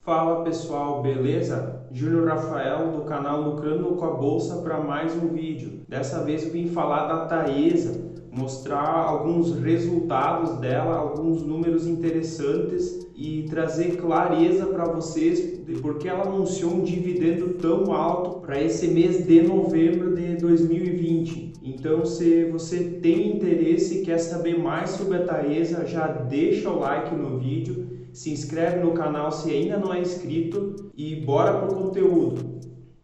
Fala pessoal, beleza? Júnior Rafael do canal Lucrando com a Bolsa para mais um vídeo. Dessa vez eu vim falar da Taesa, mostrar alguns resultados dela, alguns números interessantes e trazer clareza para vocês de por que ela anunciou um dividendo tão alto para esse mês de novembro de 2020. Então, se você tem interesse e quer saber mais sobre a Taesa, já deixa o like no vídeo, se inscreve no canal se ainda não é inscrito e bora pro conteúdo.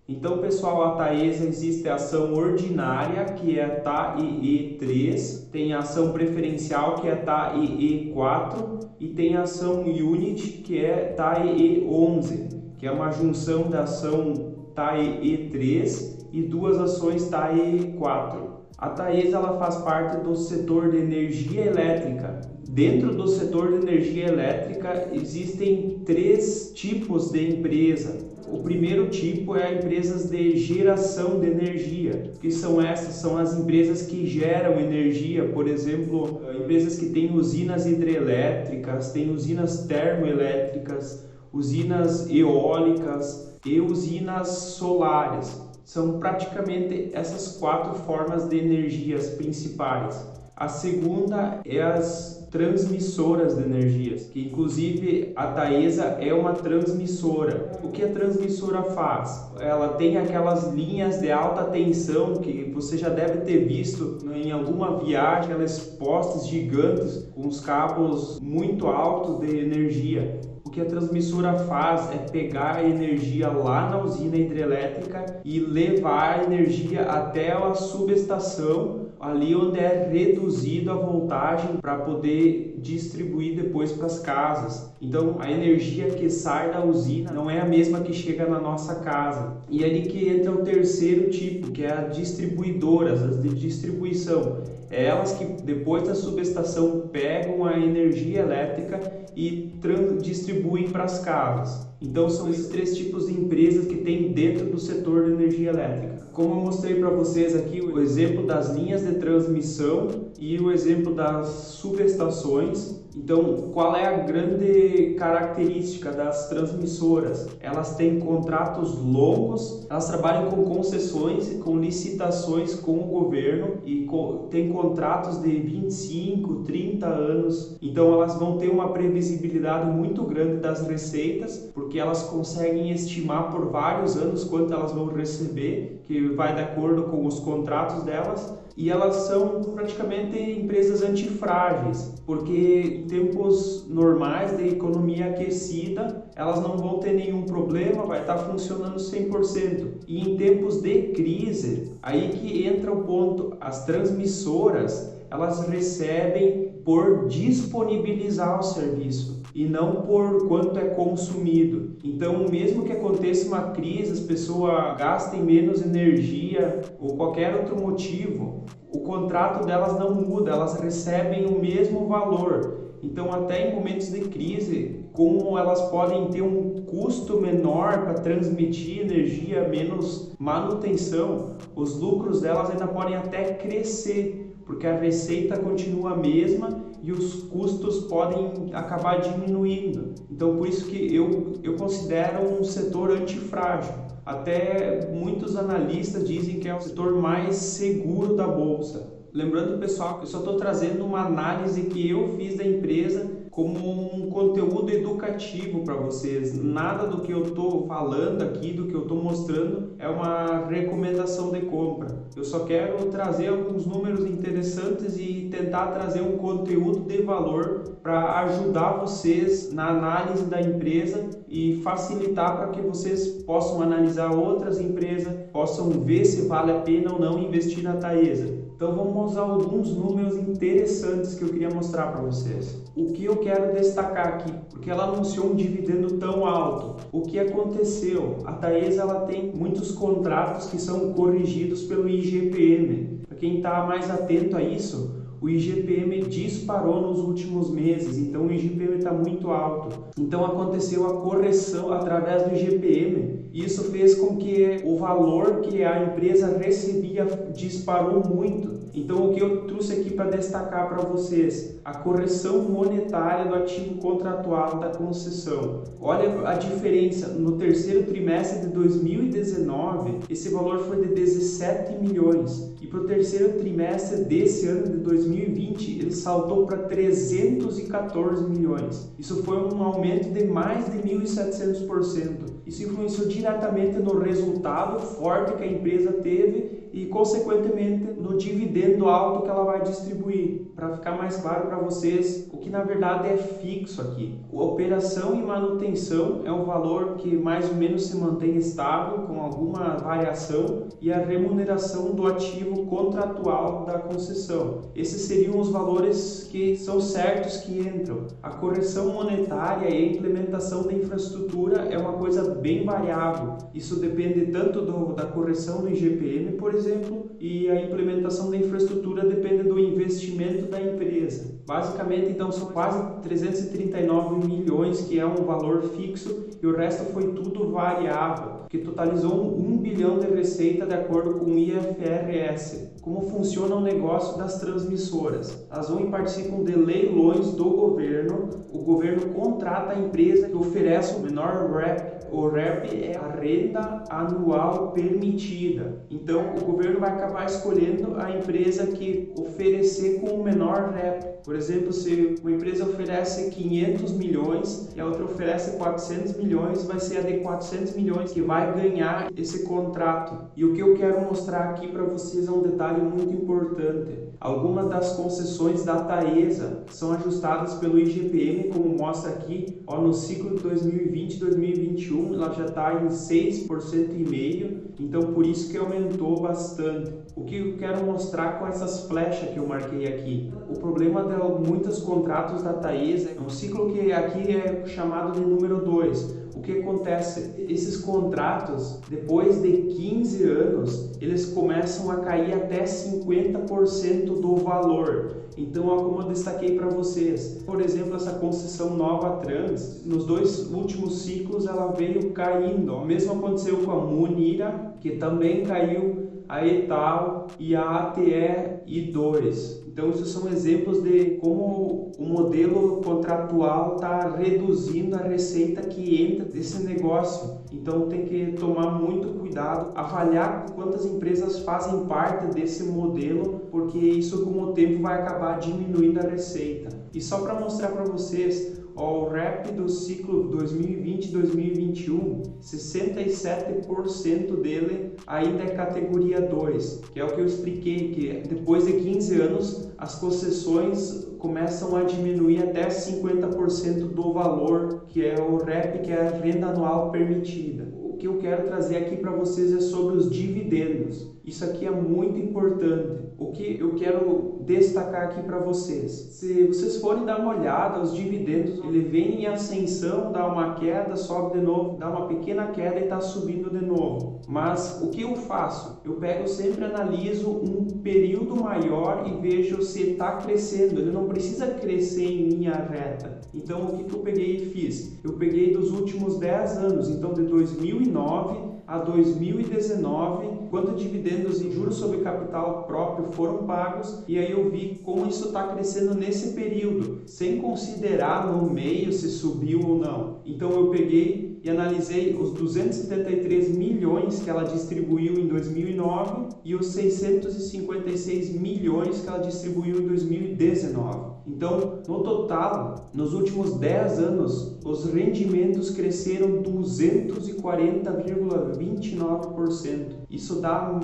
Então, pessoal, a Taesa existe a ação ordinária, que é a TAEE3, tem a ação preferencial, que é a TAEE4 e tem a ação Unit, que é TAEE11, que é uma junção da ação TAEE3 e duas ações TAEE4. A Taesa ela faz parte do setor de energia elétrica. Dentro do setor de energia elétrica existem três tipos de empresa. O primeiro tipo é empresas de geração de energia, que são essas, são as empresas que geram energia, por exemplo, empresas que têm usinas hidrelétricas, têm usinas termoelétricas, usinas eólicas e usinas solares. São praticamente essas quatro formas de energias principais. A segunda é as transmissoras de energias, que inclusive a Taesa é uma transmissora. O que a transmissora faz? Ela tem aquelas linhas de alta tensão que você já deve ter visto em alguma viagem, aquelas postes gigantes com os cabos muito altos de energia. O que a transmissora faz é pegar a energia lá na usina hidrelétrica e levar a energia até a subestação, ali onde é reduzido a voltagem para poder distribuir depois para as casas. Então a energia que sai da usina não é a mesma que chega na nossa casa. E é ali que entra o terceiro tipo, que é as distribuidoras, as de distribuição. É elas que depois da subestação pegam a energia elétrica e distribuem para as casas. Então são esses três tipos de empresas que tem dentro do setor de energia elétrica. Como eu mostrei para vocês aqui o exemplo das linhas de transmissão e o exemplo das subestações. Então, qual é a grande característica das transmissoras? Elas têm contratos longos, elas trabalham com concessões, com licitações com o governo e têm contratos de 25, 30 anos. Então, elas vão ter uma previsibilidade muito grande das receitas, porque elas conseguem estimar por vários anos quanto elas vão receber, que vai de acordo com os contratos delas. E elas são praticamente empresas antifrágeis, porque em tempos normais de economia aquecida, elas não vão ter nenhum problema, vai estar funcionando 100%. E em tempos de crise, aí que entra o ponto, as transmissoras, elas recebem por disponibilizar o serviço e não por quanto é consumido. Então, mesmo que aconteça uma crise, as pessoas gastem menos energia ou qualquer outro motivo, o contrato delas não muda, elas recebem o mesmo valor. Então, até em momentos de crise, como elas podem ter um custo menor para transmitir energia, menos manutenção, os lucros delas ainda podem até crescer, porque a receita continua a mesma e os custos podem acabar diminuindo. Então, por isso que eu considero um setor antifrágil. Até muitos analistas dizem que é o setor mais seguro da bolsa. Lembrando, pessoal, que eu só estou trazendo uma análise que eu fiz da empresa como um conteúdo educativo para vocês. Nada do que eu estou falando aqui, do que eu estou mostrando, é uma recomendação de compra. Eu só quero trazer alguns números interessantes e tentar trazer um conteúdo de valor para ajudar vocês na análise da empresa e facilitar para que vocês possam analisar outras empresas, possam ver se vale a pena ou não investir na Taesa. Então vamos usar alguns números interessantes que eu queria mostrar para vocês. O que eu quero destacar aqui, porque ela anunciou um dividendo tão alto. O que aconteceu? A Taesa ela tem muitos contratos que são corrigidos pelo IGPM. Para quem está mais atento a isso, o IGPM disparou nos últimos meses, então o IGPM está muito alto. Então aconteceu a correção através do IGPM. Isso fez com que o valor que a empresa recebia disparou muito. Então, o que eu trouxe aqui para destacar para vocês? A correção monetária do ativo contratual da concessão. Olha a diferença, no terceiro trimestre de 2019, esse valor foi de 17 milhões. E para o terceiro trimestre desse ano de 2020, ele saltou para 314 milhões. Isso foi um aumento de mais de 1.700%. Isso influenciou diretamente no resultado forte que a empresa teve e, consequentemente, no dividendo alto que ela vai distribuir. Para ficar mais claro para vocês, o que na verdade é fixo aqui. A operação e manutenção é um valor que mais ou menos se mantém estável, com alguma variação, e a remuneração do ativo contratual da concessão. Esses seriam os valores que são certos que entram. A correção monetária e a implementação da infraestrutura é uma coisa bem variável. Isso depende tanto da correção do IGPM, por exemplo, e a implementação da infraestrutura depende do investimento da empresa. Basicamente, então, são quase 339 milhões, que é um valor fixo, e o resto foi tudo variável, que totalizou 1 bilhão de receita de acordo com o IFRS. Como funciona o negócio das transmissoras? Elas vão participar de leilões do governo. O governo contrata a empresa que oferece o menor RAP. O RAP é a renda anual permitida. Então, o governo vai acabar escolhendo a empresa que oferecer com o menor RAP. Por exemplo, se uma empresa oferece 500 milhões e a outra oferece 400 milhões, vai ser a de 400 milhões que vai ganhar esse contrato. E o que eu quero mostrar aqui para vocês é um detalhe muito importante. Algumas das concessões da Taesa são ajustadas pelo IGPM, como mostra aqui, no ciclo de 2020-2021, ela já está em 6,5%, então por isso que aumentou bastante. O que eu quero mostrar com essas flechas que eu marquei aqui? O problema de muitos contratos da Taesa é um ciclo que aqui é chamado de número 2. O que acontece? Esses contratos, depois de 15 anos, eles começam a cair até 50% do valor. Então, como eu destaquei para vocês, por exemplo, essa concessão Nova Trans, nos 2 últimos ciclos ela veio caindo. O mesmo aconteceu com a Munira, que também caiu, a Etal e a ATE I2. Então, isso são exemplos de como o modelo contratual está reduzindo a receita que entra desse negócio. Então, tem que tomar muito cuidado, avaliar quantas empresas fazem parte desse modelo, porque isso, com o tempo, vai acabar diminuindo a receita. E só para mostrar para vocês, o RAP do ciclo 2020-2021, 67% dele ainda é categoria 2, que é o que eu expliquei, que depois de 15 anos as concessões começam a diminuir até 50% do valor, que é o RAP, que é a renda anual permitida. O que eu quero trazer aqui para vocês é sobre os dividendos. Isso aqui é muito importante. O que eu quero destacar aqui para vocês. Se vocês forem dar uma olhada, os dividendos, ele vem em ascensão, dá uma queda, sobe de novo, dá uma pequena queda e está subindo de novo. Mas o que eu faço? Eu sempre analiso um período maior e vejo se está crescendo. Ele não precisa crescer em linha reta. Então, o que eu peguei e fiz? Eu peguei dos últimos 10 anos, então de 2009 a 2019, quanto dividendos e juros sobre capital próprio foram pagos, e aí eu vi como isso está crescendo nesse período, sem considerar no meio se subiu ou não. Então eu peguei e analisei os 273 milhões que ela distribuiu em 2009 e os 656 milhões que ela distribuiu em 2019. Então, no total, nos últimos 10 anos, os rendimentos cresceram 240,29%. Isso dá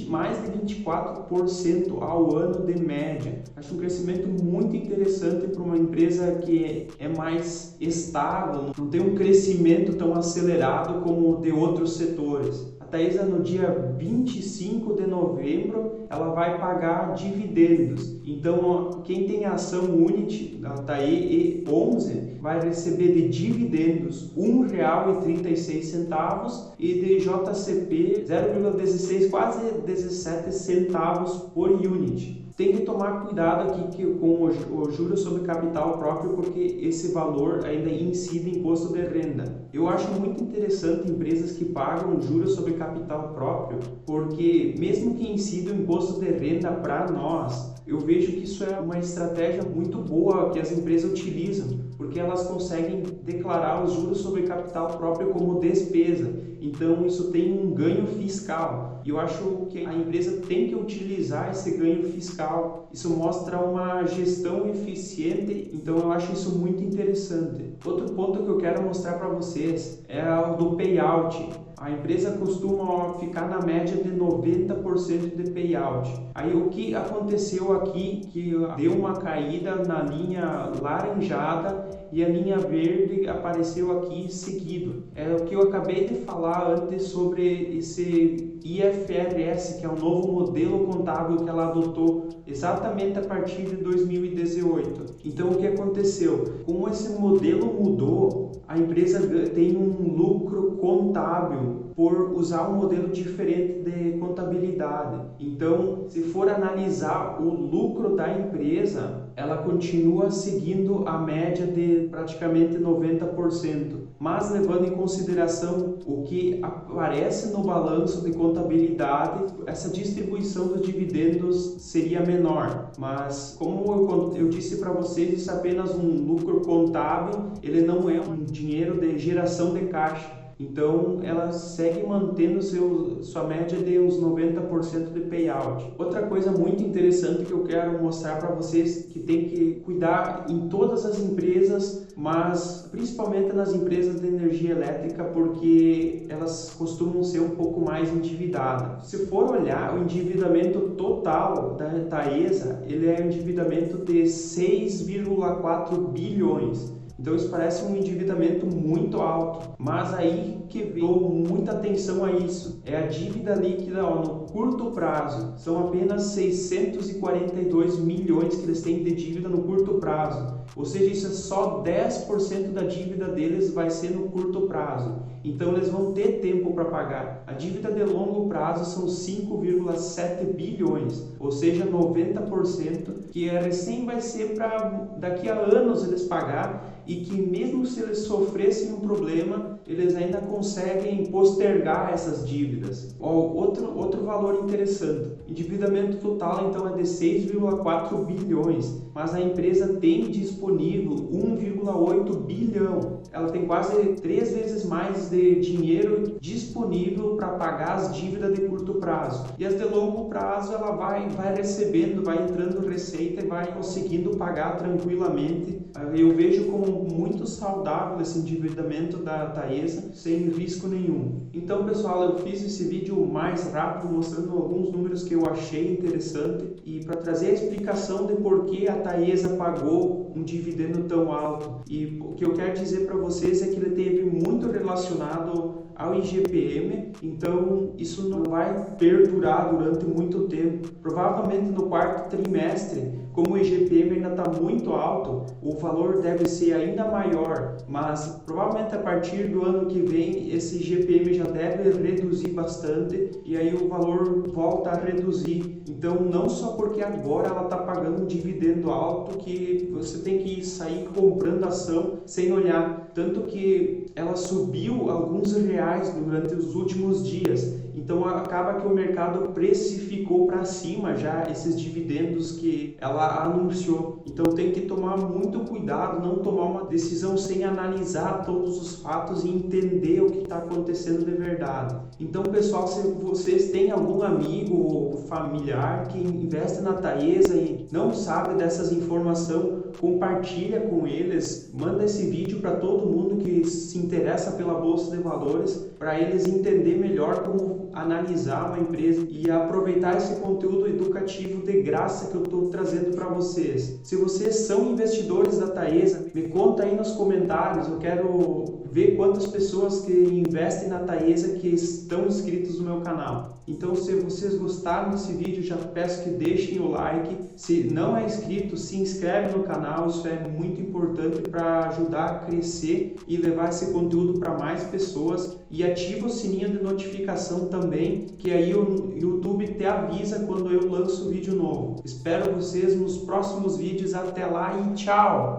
mais de 24% ao ano de média. Acho um crescimento muito interessante para uma empresa que é mais estável, não tem um crescimento tão acelerado como o de outros setores. A Taesa, no dia 25 de novembro, ela vai pagar dividendos. Então, quem tem a ação Unity da TAE11 vai receber de dividendos R$ 1,36 e de JCP 0,16, quase 17 centavos por unit. Tem que tomar cuidado aqui com o juros sobre capital próprio, porque esse valor ainda incide imposto de renda. Eu acho muito interessante empresas que pagam juros sobre capital próprio, porque mesmo que incida o imposto imposto de renda para nós. Eu vejo que isso é uma estratégia muito boa que as empresas utilizam, porque elas conseguem declarar os juros sobre capital próprio como despesa. Então isso tem um ganho fiscal. E eu acho que a empresa tem que utilizar esse ganho fiscal. Isso mostra uma gestão eficiente, então eu acho isso muito interessante. Outro ponto que eu quero mostrar para vocês é o do payout. A empresa costuma ficar na média de 90% de payout. Aí o que aconteceu aqui, que deu uma caída na linha laranjada e a linha verde apareceu aqui seguido. É o que eu acabei de falar antes sobre esse IFRS, que é um novo modelo contábil que ela adotou exatamente a partir de 2018. Então o que aconteceu? Como esse modelo mudou, a empresa tem um lucro contábil por usar um modelo diferente de contabilidade. Então, se for analisar o lucro da empresa, ela continua seguindo a média de praticamente 90%. Mas levando em consideração o que aparece no balanço de contabilidade, essa distribuição dos dividendos seria menor. Mas como eu disse para vocês, isso é apenas um lucro contábil, ele não é um dinheiro de geração de caixa. Então, ela segue mantendo sua média de uns 90% de payout. Outra coisa muito interessante que eu quero mostrar para vocês, que tem que cuidar em todas as empresas, mas principalmente nas empresas de energia elétrica, porque elas costumam ser um pouco mais endividadas. Se for olhar o endividamento total da Taesa, ele é um endividamento de 6,4 bilhões. Então isso parece um endividamento muito alto, mas aí que dou muita atenção a isso, é a dívida líquida no curto prazo, são apenas 642 milhões que eles têm de dívida no curto prazo, ou seja, isso é só 10% da dívida deles vai ser no curto prazo, então eles vão ter tempo para pagar. A dívida de longo prazo são 5,7 bilhões, ou seja, 90%, que recém vai ser para daqui a anos eles pagar, e que mesmo se eles sofressem um problema, eles ainda conseguem postergar essas dívidas. Outro valor interessante, endividamento total então é de 6,4 bilhões, mas a empresa tem disponível 1,8 bilhão. Ela tem quase 3 vezes mais de dinheiro disponível para pagar as dívidas de curto prazo. E as de longo prazo ela vai recebendo, vai entrando receita e vai conseguindo pagar tranquilamente. Eu vejo como muito saudável esse endividamento da Taesa, sem risco nenhum. Então, pessoal, eu fiz esse vídeo mais rápido, mostrando alguns números que eu achei interessante e para trazer a explicação de por que a Taesa pagou um dividendo tão alto. E o que eu quero dizer para vocês é que ele teve muito relacionado ao IGPM, então isso não vai perdurar durante muito tempo. Provavelmente no quarto trimestre, como o IGPM ainda está muito alto, o valor deve ser ainda maior, mas provavelmente a partir do ano que vem esse IGPM já deve reduzir bastante e aí o valor volta a reduzir. Então não só porque agora ela está pagando um dividendo alto que você tem que sair comprando ação sem olhar, tanto que ela subiu alguns reais durante os últimos dias. Então acaba que o mercado precificou para cima já esses dividendos que ela anunciou. Então tem que tomar muito cuidado, não tomar uma decisão sem analisar todos os fatos e entender o que está acontecendo de verdade. Então, pessoal, se vocês têm algum amigo ou familiar que investe na Taesa e não sabe dessas informações, compartilha com eles, manda esse vídeo para todo mundo que se interessa pela Bolsa de Valores, para eles entender melhor como analisar uma empresa e aproveitar esse conteúdo educativo de graça que eu estou trazendo para vocês. Se vocês são investidores da Taesa, me conta aí nos comentários, eu quero ver quantas pessoas que investem na Taesa que estão inscritos no meu canal. Então, se vocês gostaram desse vídeo, já peço que deixem o like. Se não é inscrito, se inscreve no canal, isso é muito importante para ajudar a crescer e levar esse conteúdo para mais pessoas. E ativa o sininho de notificação também, que aí o YouTube te avisa quando eu lanço vídeo novo. Espero vocês nos próximos vídeos. Até lá e tchau!